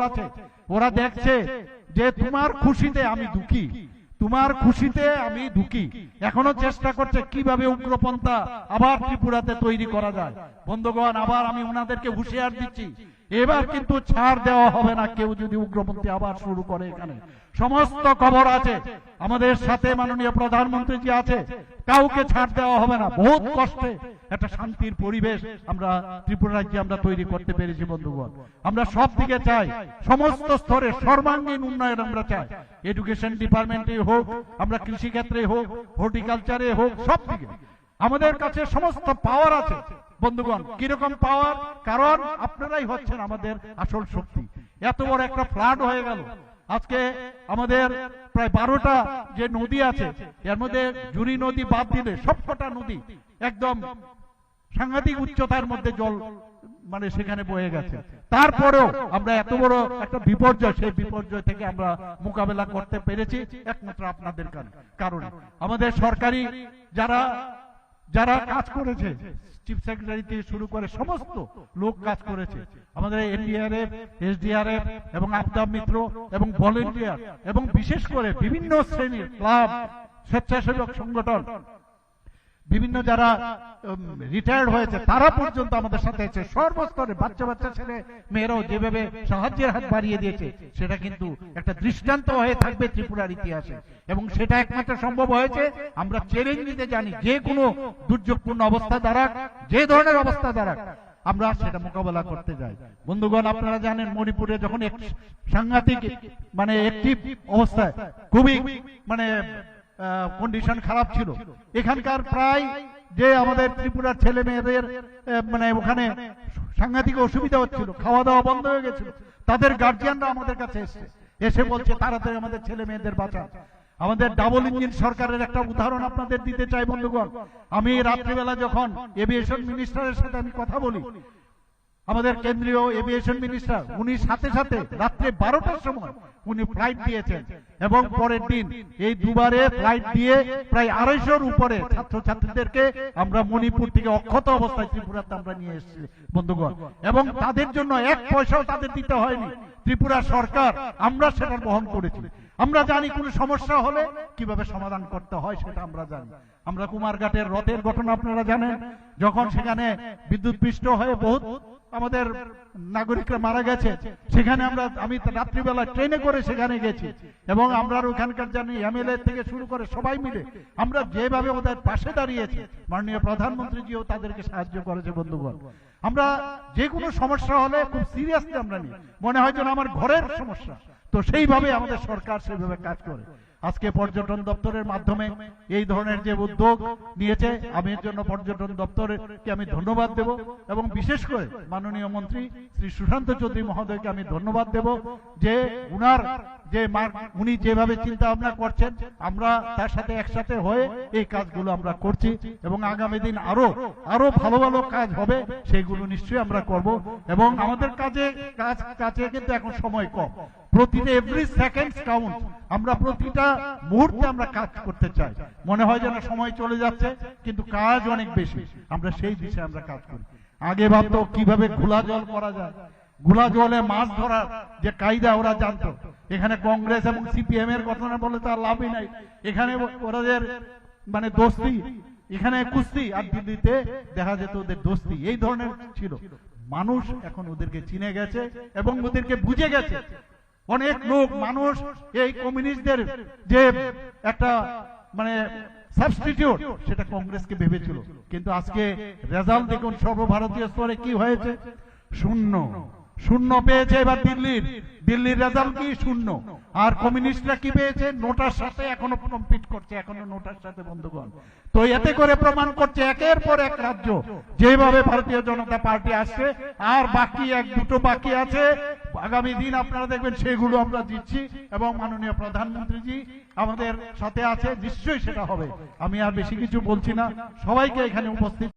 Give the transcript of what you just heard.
আছে, ওরা দেখছে যে তোমার খুশিতে আমি দুঃখী, তোমার খুশিতে আমি দুঃখী। এখনো চেষ্টা করছে কিভাবে উগ্রপন্থা আবার ত্রিপুরাতে তৈরি করা যায়। বন্ধুগণ, আবার আমি ওনাদেরকে হুঁশিয়ার দিচ্ছি, এবার কিন্তু ছাড় দেওয়া হবে না। কেউ যদি উগ্রপন্থী আবার শুরু করে, এখানে সমস্ত খবর আছে, আমাদের সাথে মাননীয় প্রধানমন্ত্রীজি আছে, কাউকে ছাড় দেওয়া হবে না। বহুত কষ্টে একটা শান্তির পরিবেশ আমরা ত্রিপুরা রাজ্যে আমরা তৈরি করতে পেরেছি। বন্ধুগণ, আমরা সব দিকে চাই, সমস্ত স্তরে সর্বাঙ্গীন উন্নয়ন আমরা চাই। এডুকেশন ডিপার্টমেন্টে হোক, আমরা কৃষি ক্ষেত্রে হোক, হর্টিকালচারে হোক, সব দিকে আমাদের কাছে সমস্ত পাওয়ার আছে। বন্ধুগণ, কিরকম পাওয়ার? কারণ আপনারাই হচ্ছেন আমাদের আসল শক্তি। এত বড় একটা ফ্লাড হয়ে গেল, আজকে আমাদের প্রায় 12টা যে নদী আছে, এর মধ্যে জুরি নদী বাদ দিলে সবকটা নদী একদম সাংঘাতিক উচ্চতার মধ্যে জল মানে সেখানে বয়ে গেছে। তারপরেও আমরা এত বড় একটা বিপর্যয়, সেই বিপর্যয় থেকে আমরা মোকাবেলা করতে পেরেছি একমাত্র আপনাদের কারণে। আমাদের সরকারি যারা যারা কাজ করেছে, চিফ সেক্রেটারি থেকে শুরু করে সমস্ত লোক কাজ করেছে, আমাদের এনডিআরএফ, এসডিআরএফ এবং আপদা মিত্র এবং ভলেন্টিয়ার এবং বিশেষ করে বিভিন্ন শ্রেণীর ক্লাব, স্বেচ্ছাসেবক সংগঠন, বিভিন্ন যারা রিটায়ার্ড হয়েছে তারা পর্যন্ত আমাদের সাথে আছে। সর্বস্তরে বাচ্চা বাচ্চা ছেলে মেয়েরাও যেভাবে সাহায্যের হাত বাড়িয়ে দিয়েছে, সেটা কিন্তু একটা দৃষ্টান্ত হয়ে থাকবে ত্রিপুরার ইতিহাসে। এবং সেটা একমাত্র সম্ভব হয়েছে আমরা চ্যালেঞ্জ নিতে জানি। যে কোনো দুর্যোগপূর্ণ অবস্থা দাঁড়াক, যে ধরনের অবস্থা দাঁড়াক, আমরা সেটা মোকাবেলা করতে যাই। বন্ধুগণ, আপনারা জানেন মণিপুরে যখন এক সাংঘাতিক মানে একটি অবস্থায় খুবই মানে কন্ডিশন খারাপ ছিল, এখানকার প্রায় যে আমাদের ত্রিপুরার ছেলে মেয়েদের মানে ওখানে সাংঘাতিক অসুবিধা হচ্ছিল, খাওয়া দাওয়া বন্ধ হয়ে গেছিল, তাদের গার্জিয়ানরা আমাদের কাছে এসে বলছে তাড়াতাড়ি আমাদের ছেলে মেয়েদের বাঁচান। আমাদের ডাবল ইঞ্জিন সরকারের একটা উদাহরণ আপনাদের দিতে চাই। বন্ধুগণ, আমি রাত্রিবেলা যখন এভিয়েশন মিনিস্টারের সাথে আমি কথা বলি, আমাদের কেন্দ্রীয় এভিয়েশন মিনিস্টার, উনি সাথে সাথে রাত্রে 12টার সময় উনি ফ্লাইট দিয়েছেন এবং পরের দিন এই দুবারে ফ্লাইট দিয়ে প্রায় 250-র উপরে ছাত্রছাত্রীদেরকে আমরা মণিপুর থেকে অক্ষত অবস্থায় ত্রিপুরাতে আমরা নিয়ে এসেছি। বন্ধুগণ, এবং তাদের জন্য 1 পয়সাও তাদের দিতে হয়নি, ত্রিপুরা সরকার আমরা সেটা বহন করেছি। আমরা জানি কোনো সমস্যা হলে কিভাবে সমাধান করতে হয়, সেটা আমরা জানি। আমরা কুমারঘাটের রথের ঘটনা আপনারা জানেন, যখন সেখানে বিদ্যুৎপৃষ্ট হয়ে বহুত আমাদের নাগরিকরা মারা গেছে, সেখানে আমি রাত্রিবেলা ট্রেনে করে সেখানে গেছি এবং আমরা ওখানকার জানি এমএলএ থেকে শুরু করে সবাই মিলে আমরা যেভাবে ওদের পাশে দাঁড়িয়েছি, মাননীয় প্রধানমন্ত্রীজিও তাদেরকে সাহায্য করেছে। বন্ধুগণ, আমরা যে কোনো সমস্যা হলে খুব সিরিয়াসলি আমরা নিই, মনে হয় যেন আমার ঘরের সমস্যা, তো সেইভাবে আমাদের সরকার সেইভাবে কাজ করে। আজকে পর্যটন দপ্তরের মাধ্যমে এই ধরনের যে উদ্যোগ নিয়েছে, আমি এর জন্য পর্যটন দপ্তরকে আমি ধন্যবাদ দেব এবং বিশেষ করে মাননীয় মন্ত্রী শ্রী সুশান্ত চৌধুরী মহোদয়কে আমি ধন্যবাদ দেব যে উনি যেভাবে চিন্তা ভাবনা করছেন, আমরা তার সাথে একসাথে হয়ে এই কাজগুলো আমরা করছি এবং আগামী দিন আরো ভালো ভালো কাজ হবে, সেইগুলো নিশ্চয়ই আমরা করব। এবং আমাদের কাছে কিন্তু এখন সময় কম, প্রতিটা এভরি সেকেন্ড কাউন্ট, আমরা প্রতিটা মুহূর্তে আমরা কাজ করতে চাই। মনে হয় যেন সময় চলে যাচ্ছে, কিন্তু কাজ অনেক বেশি, আমরা সেই দিশে আমরা কাজ করি। আগে ভাবতো কিভাবে ঘোলা জল করা যায়, ঘোলা জলে মাছ ধরার যে কায়দা ওরা জানতো। এখানে কংগ্রেস এবং সিপিএম এর ঘটনা বলে তার লাভই নাই, এখানে ওদের মানে দোস্তি, এখানে কুস্তি, আর দিল্লিতে দেখা যেত ওদের দোস্তি, এই ধরনের ছিল। মানুষ এখন ওদেরকে চিনে গেছে এবং ওদেরকে বুঝে গেছে। অনেক লোক মানুষ এই কমিউনিস্টদের যে একটা মানে সাবস্টিটিউট, সেটা কংগ্রেসকে ভেবেছিল, কিন্তু আজকে রেজাল্ট দেখুন সর্বভারতীয় স্তরে কি হয়েছে, শূন্য পেয়েছে এবার দিল্লির রেজাল্ট কি শূন্য। আর কমিউনিস্টরা কি পেয়েছে, নোটার সাথে এখনো কম্পিট করছে, এখনো নোটার সাথে। বন্ধুগণ, তো এতে করে প্রমাণ করছে একের পর এক রাজ্য যেভাবে ভারতীয় জনতা পার্টি আসছে, আর বাকি 1-2টো বাকি আছে, আগামী দিন আপনারা দেখবেন সেগুলো আমরা দিচ্ছি এবং মাননীয় প্রধানমন্ত্রীজি আমাদের সাথে আছে, নিশ্চয়ই সেটা হবে। আমি আর বেশি কিছু বলছি না, সবাইকে এখানে উপস্থিত